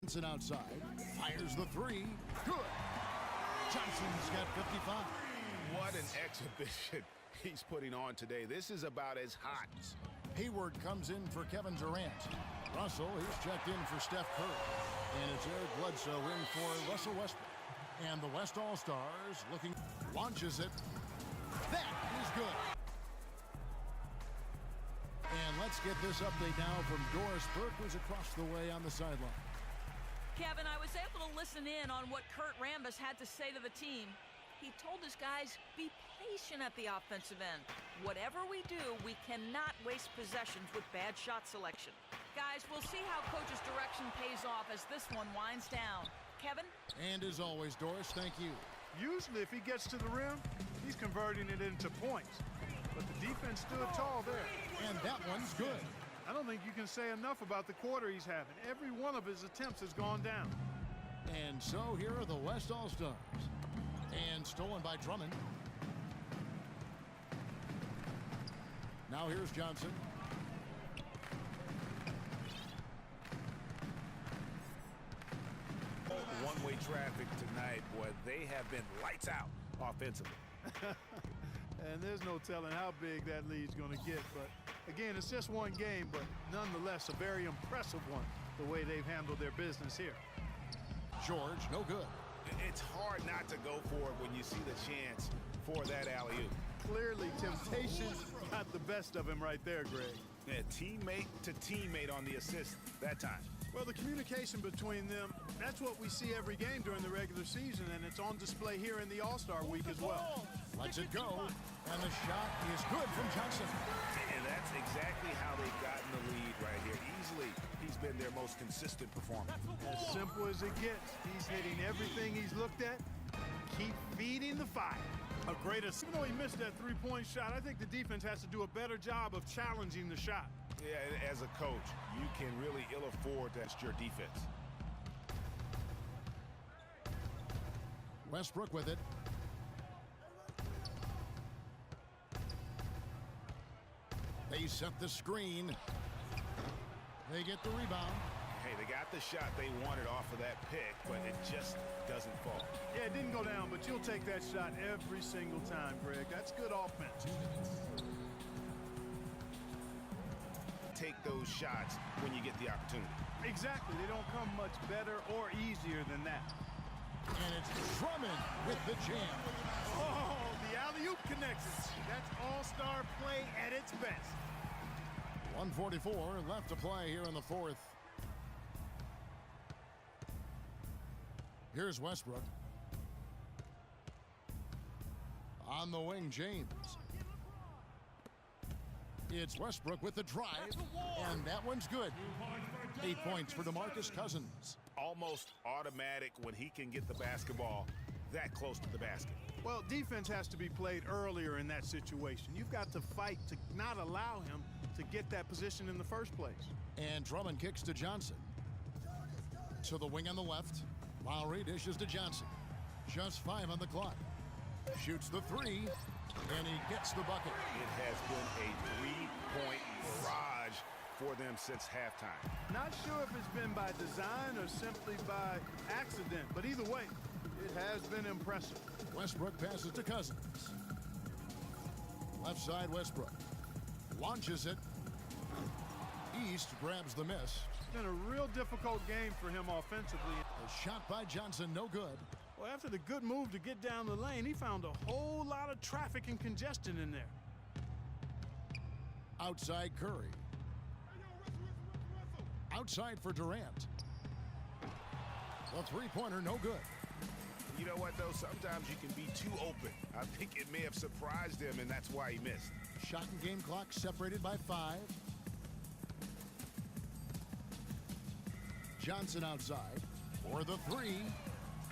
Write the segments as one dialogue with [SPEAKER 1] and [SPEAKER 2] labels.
[SPEAKER 1] Johnson outside, fires the three. Good. Johnson's got 55.
[SPEAKER 2] What an exhibition he's putting on today. This is about as hot.
[SPEAKER 1] Hayward comes in for Kevin Durant. Russell, he's checked in for Steph Curry. And it's Eric Bledsoe in for Russell Westbrook. And the West All-Stars looking, launches it. That is good. And let's get this update now from Doris Burke, who's across the way on the sideline.
[SPEAKER 3] Kevin, I was able to listen in on what Kurt Rambis had to say to the team. He told his guys, be patient at the offensive end. Whatever we do, we cannot waste possessions with bad shot selection. Guys, we'll see how coach's direction pays off as this one winds down. Kevin?
[SPEAKER 1] And as always, Doris, thank you.
[SPEAKER 4] Usually, if he gets to the rim, he's converting it into points. But the defense stood tall there.
[SPEAKER 1] And that one's good.
[SPEAKER 4] I don't think you can say enough about the quarter he's having. Every one of his attempts has gone down.
[SPEAKER 1] And so here are the West All-Stars. And stolen by Drummond. Now here's Johnson.
[SPEAKER 2] One-way traffic tonight, boy. They have been lights out offensively.
[SPEAKER 4] And there's no telling how big that lead's going to get. But again, it's just one game, but nonetheless a very impressive one, the way they've handled their business here.
[SPEAKER 1] George, no good.
[SPEAKER 2] It's hard not to go for it when you see the chance for that alley-oop.
[SPEAKER 4] Clearly, temptation got the best of him right there, Greg.
[SPEAKER 2] Yeah, teammate to teammate on the assist that time.
[SPEAKER 4] Well, the communication between them, that's what we see every game during the regular season, and it's on display here in the All-Star week as well.
[SPEAKER 1] Lets it go, and the shot is good from Johnson.
[SPEAKER 2] And that's exactly how they've gotten the lead right here. Easily, he's been their most consistent performer.
[SPEAKER 4] As simple as it gets. He's hitting everything he's looked at. Keep feeding the fire. A great assist. Even though he missed that three-point shot, I think the defense has to do a better job of challenging the shot.
[SPEAKER 2] Yeah, as a coach, you can really ill afford that's your defense.
[SPEAKER 1] Westbrook with it. They set the screen. They get the rebound.
[SPEAKER 2] Hey, they got the shot they wanted off of that pick, but it just doesn't fall.
[SPEAKER 4] Yeah, it didn't go down, but you'll take that shot every single time, Greg. That's good offense.
[SPEAKER 2] Take those shots when you get the opportunity.
[SPEAKER 4] Exactly. They don't come much better or easier than that.
[SPEAKER 1] And it's Drummond with the jam.
[SPEAKER 4] Oh, the alley-oop connections. That's all-star play at its best.
[SPEAKER 1] 1:44 left to play here in the fourth. Here's Westbrook. On the wing, James. It's Westbrook with the drive, and that one's good. 8 points for DeMarcus Cousins.
[SPEAKER 2] Almost automatic when he can get the basketball that close to the basket.
[SPEAKER 4] Well, defense has to be played earlier in that situation. You've got to fight to not allow him to get that position in the first place.
[SPEAKER 1] And Drummond kicks to Johnson. To the wing on the left. Lowry dishes to Johnson. Just 5 on the clock. Shoots the three, and he gets the bucket.
[SPEAKER 2] It has been a three-point barrage for them since halftime.
[SPEAKER 4] Not sure if it's been by design or simply by accident, but either way, it has been impressive.
[SPEAKER 1] Westbrook passes to Cousins. Left side, Westbrook. Launches it. East grabs the miss.
[SPEAKER 4] It's been a real difficult game for him offensively.
[SPEAKER 1] A shot by Johnson, no good.
[SPEAKER 4] Well, after the good move to get down the lane, he found a whole lot of traffic and congestion in there.
[SPEAKER 1] Outside Curry. Outside for Durant. The three-pointer, no good.
[SPEAKER 2] You know what, though? Sometimes you can be too open. I think it may have surprised him, and that's why he missed.
[SPEAKER 1] Shot and game clock separated by 5. Johnson outside for the three.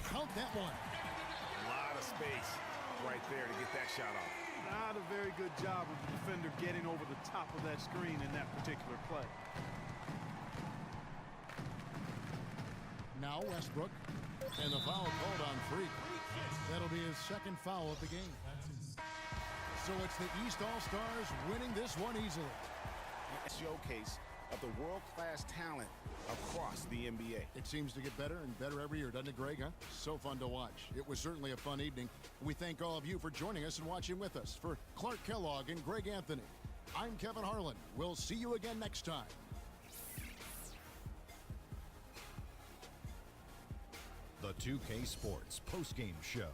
[SPEAKER 1] Count that one.
[SPEAKER 2] A lot of space right there to get that shot off.
[SPEAKER 4] Not a very good job of the defender getting over the top of that screen in that particular play.
[SPEAKER 1] Now Westbrook. And the foul called on Freak. That'll be his second foul of the game. So it's the East All-Stars winning this one easily.
[SPEAKER 2] Showcase of the world-class talent across the NBA.
[SPEAKER 1] It seems to get better and better every year, doesn't it, Greg? Huh? So fun to watch. It was certainly a fun evening. We thank all of you for joining us and watching with us. For Clark Kellogg and Greg Anthony, I'm Kevin Harlan. We'll see you again next time.
[SPEAKER 5] The 2K Sports postgame show.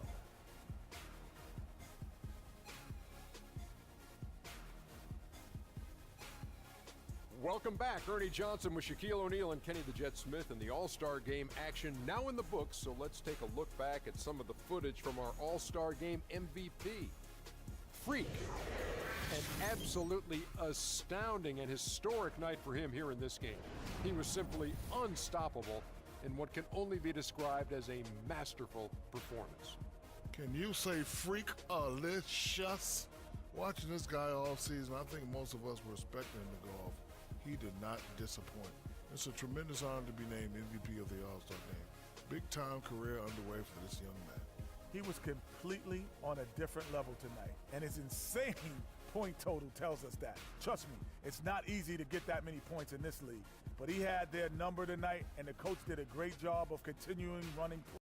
[SPEAKER 6] Welcome back. Ernie Johnson with Shaquille O'Neal and Kenny the Jet Smith in the All-Star Game action now in the books. So let's take a look back at some of the footage from our All-Star Game MVP. Freak. An absolutely astounding and historic night for him here in this game. He was simply unstoppable in what can only be described as a masterful performance.
[SPEAKER 7] Can you say freak-alicious? Watching this guy all season, I think most of us were expecting him to go off. He did not disappoint. It's a tremendous honor to be named MVP of the All-Star Game. Big-time career underway for this young man.
[SPEAKER 8] He was completely on a different level tonight, and his insane point total tells us that. Trust me, it's not easy to get that many points in this league, but he had their number tonight, and the coach did a great job of continuing running